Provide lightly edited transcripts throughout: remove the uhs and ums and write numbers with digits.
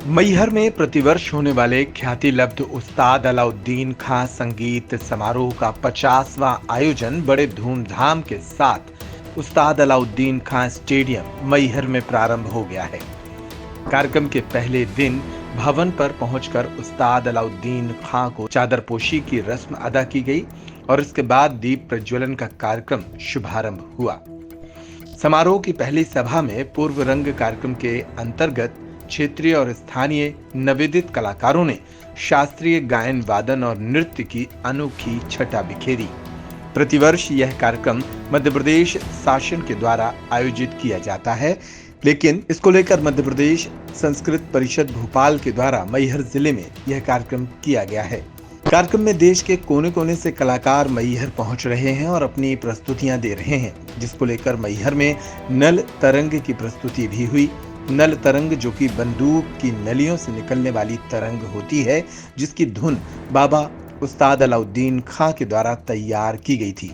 मैहर में प्रतिवर्ष होने वाले ख्याति लब्ध उस्ताद अलाउद्दीन खां संगीत समारोह का 50वां आयोजन बड़े धूमधाम के साथ उस्ताद अलाउद्दीन खां स्टेडियम मैहर में प्रारंभ हो गया है। कार्यक्रम के पहले दिन भवन पर पहुंचकर उस्ताद अलाउद्दीन खां को चादरपोशी की रस्म अदा की गई और इसके बाद दीप प्रज्वलन का कार्यक्रम शुभारंभ हुआ। समारोह की पहली सभा में पूर्व रंग कार्यक्रम के अंतर्गत क्षेत्रीय और स्थानीय नवेदित कलाकारों ने शास्त्रीय गायन वादन और नृत्य की अनोखी छटा बिखेरी। प्रतिवर्ष यह कार्यक्रम मध्य प्रदेश शासन के द्वारा आयोजित किया जाता है, लेकिन इसको लेकर मध्य प्रदेश संस्कृत परिषद भोपाल के द्वारा मैहर जिले में यह कार्यक्रम किया गया है। कार्यक्रम में देश के कोने कोने से कलाकार मैहर पहुंच रहे हैं और अपनी प्रस्तुतियां दे रहे हैं, जिसको लेकर मैहर में नल तरंग की प्रस्तुति भी हुई। नल तरंग जो कि बंदूक की नलियों से निकलने वाली तरंग होती है, जिसकी धुन बाबा उस्ताद अलाउद्दीन खां के द्वारा तैयार की गई थी।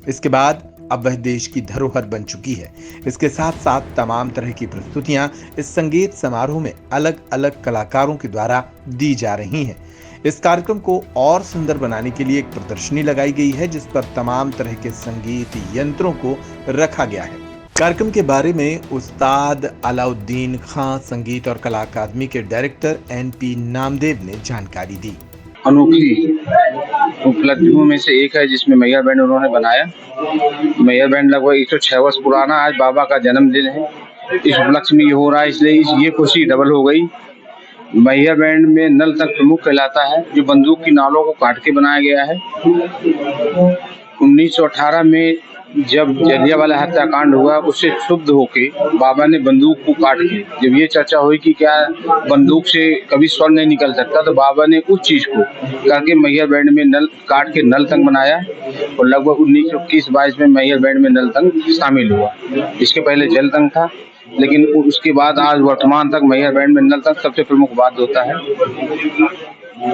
इसके बाद अब वह देश की धरोहर बन चुकी है। इसके साथ साथ तमाम तरह की प्रस्तुतियां इस संगीत समारोह में अलग अलग कलाकारों के द्वारा दी जा रही हैं। इस कार्यक्रम को और सुंदर बनाने के लिए एक प्रदर्शनी लगाई गई है, जिस पर तमाम तरह के संगीत यंत्रों को रखा गया है। कार्यक्रम के बारे में उस्ताद अलाउद्दीन खां संगीत और कला अकादमी के डायरेक्टर NP नामदेव ने जानकारी दी। अनोखी उपलब्धियों में से एक है जिसमें मैहर बैंड उन्होंने बनाया। मैहर बैंड लगभग 106 वर्ष पुराना, आज बाबा का जन्मदिन है। इस उपलक्ष्य में ये हो रहा है, इसलिए ये खुशी डबल हो गई। मैहर बैंड में नल तक प्रमुख कहलाता है, जो बंदूक की नालों को काट के बनाया गया है। 1918 में जब जलियांवाला हत्याकांड हुआ, उससे क्षुब्ध होके बाबा ने बंदूक को काट के, जब ये चर्चा हुई कि क्या बंदूक से कभी स्वर नहीं निकल सकता, तो बाबा ने उस चीज को करके मैहर बैंड में नल काट के नल तंग बनाया और लगभग 1921-22 में मैहर बैंड में नल तंग शामिल हुआ। इसके पहले जल तंग था, लेकिन उसके बाद आज वर्तमान तक मैहर बैंड में नल तंग सबसे प्रमुख वाद्य होता है।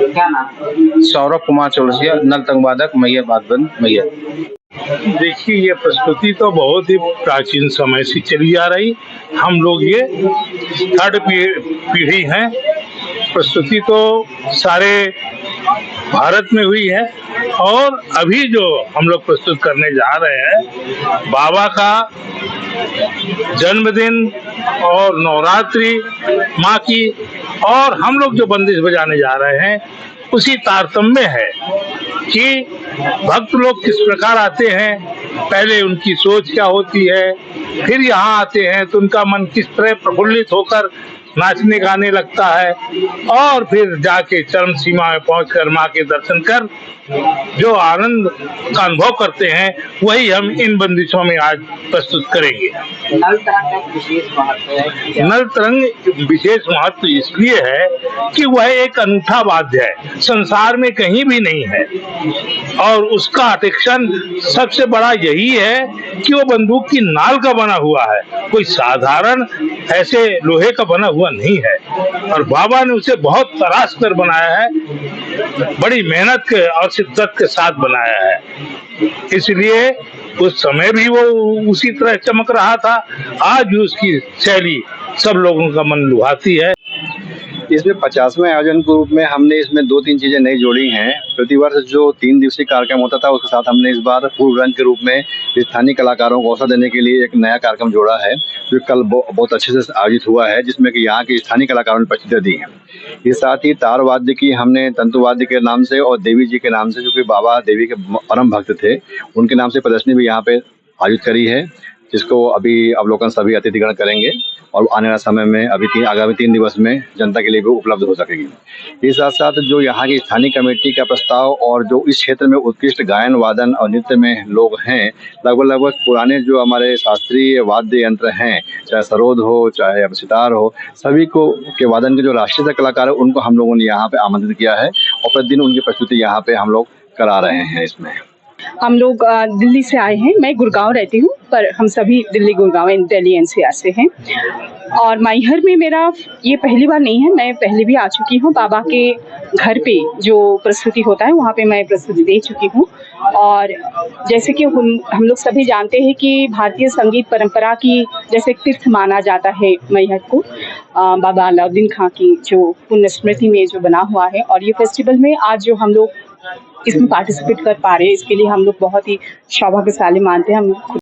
क्या नाम? सौरभ कुमार चौरसिया, नल तंग वादक, मैहर बादबंद मैहर। देखिए, ये प्रस्तुति तो बहुत ही प्राचीन समय से चली आ रही। हम लोग ये थर्ड पीढ़ी हैं। प्रस्तुति तो सारे भारत में हुई है और अभी जो हम लोग प्रस्तुत करने जा रहे हैं, बाबा का जन्मदिन और नवरात्रि माँ की, और हम लोग जो बंदिश बजाने जा रहे हैं उसी तारतम्य है कि भक्त लोग किस प्रकार आते हैं, पहले उनकी सोच क्या होती है, फिर यहाँ आते हैं तो उनका मन किस तरह प्रफुल्लित होकर नाचने गाने लगता है, और फिर जाके चरम सीमा में पहुंचकर माँ के दर्शन कर जो आनंद का अनुभव करते हैं, वही हम इन बंदिशों में आज प्रस्तुत करेंगे। नल तरंग विशेष महत्व है। नल तरंग विशेष महत्व इसलिए है कि वह एक अनूठा वाद्य है, संसार में कहीं भी नहीं है, और उसका अट्रैक्शन सबसे बड़ा यही है कि वो बंदूक की नाल का बना हुआ है, कोई साधारण ऐसे लोहे का बना हुआ नहीं है, और बाबा ने उसे बहुत तराश कर बनाया है, बड़ी मेहनत के और शिद्दत के साथ बनाया है। इसलिए उस समय भी वो उसी तरह चमक रहा था, आज भी उसकी शैली सब लोगों का मन लुभाती है। इसमें 50वें आयोजन के रूप में हमने इसमें 2-3 चीजें नई जोड़ी हैं। प्रतिवर्ष जो 3 दिवसीय कार्यक्रम होता था, उसके साथ हमने इस बार पूर्व रंग के रूप में स्थानीय कलाकारों को अवसर देने के लिए एक नया कार्यक्रम जोड़ा है, जो कल बहुत अच्छे से आयोजित हुआ है, जिसमें कि यहाँ के स्थानीय कलाकारों ने प्रस्तुतियां दी हैं। ये साथ ही तार वाद्य की हमने तंतु वाद्य के नाम से और देवी जी के नाम से, जो कि बाबा देवी के परम भक्त थे, उनके नाम से प्रदर्शनी भी यहाँ पे आयोजित करी है, जिसको अभी अवलोकन सभी अतिथिगण करेंगे और आने वाले समय में आगामी 3 दिवस में जनता के लिए भी उपलब्ध हो सकेगी। इसके साथ साथ जो यहाँ की स्थानीय कमेटी का प्रस्ताव और जो इस क्षेत्र में उत्कृष्ट गायन वादन और नृत्य में लोग हैं, लगभग पुराने जो हमारे शास्त्रीय वाद्य यंत्र हैं, चाहे सरोद हो चाहे अब सितार हो, सभी को के वादन के जो राष्ट्रीय कलाकार है, उनको हम लोगों ने यहाँ पे आमंत्रित किया है और प्रतिदिन उनकी प्रस्तुति यहाँ पे हम लोग करा रहे हैं। इसमें हम लोग दिल्ली से आए हैं। मैं गुड़गांव रहती हूँ, पर हम सभी दिल्ली, गुड़गांव एंड दिल्ली एनसीआर से हैं। और मैहर में मेरा ये पहली बार नहीं है, मैं पहले भी आ चुकी हूँ। बाबा के घर पे जो प्रस्तुति होता है वहाँ पे मैं प्रस्तुति दे चुकी हूँ। और जैसे कि हम लोग सभी जानते हैं कि भारतीय संगीत परंपरा की जैसे तीर्थ माना जाता है मैहर को, बाबा अलाउद्दीन खां की जो पुण्य स्मृति में जो बना हुआ है। और ये फेस्टिवल में आज जो हम लोग इसमें पार्टिसिपेट कर पा रहे हैं, इसके लिए हम लोग बहुत ही सौभाग्यशाली मानते हैं। हम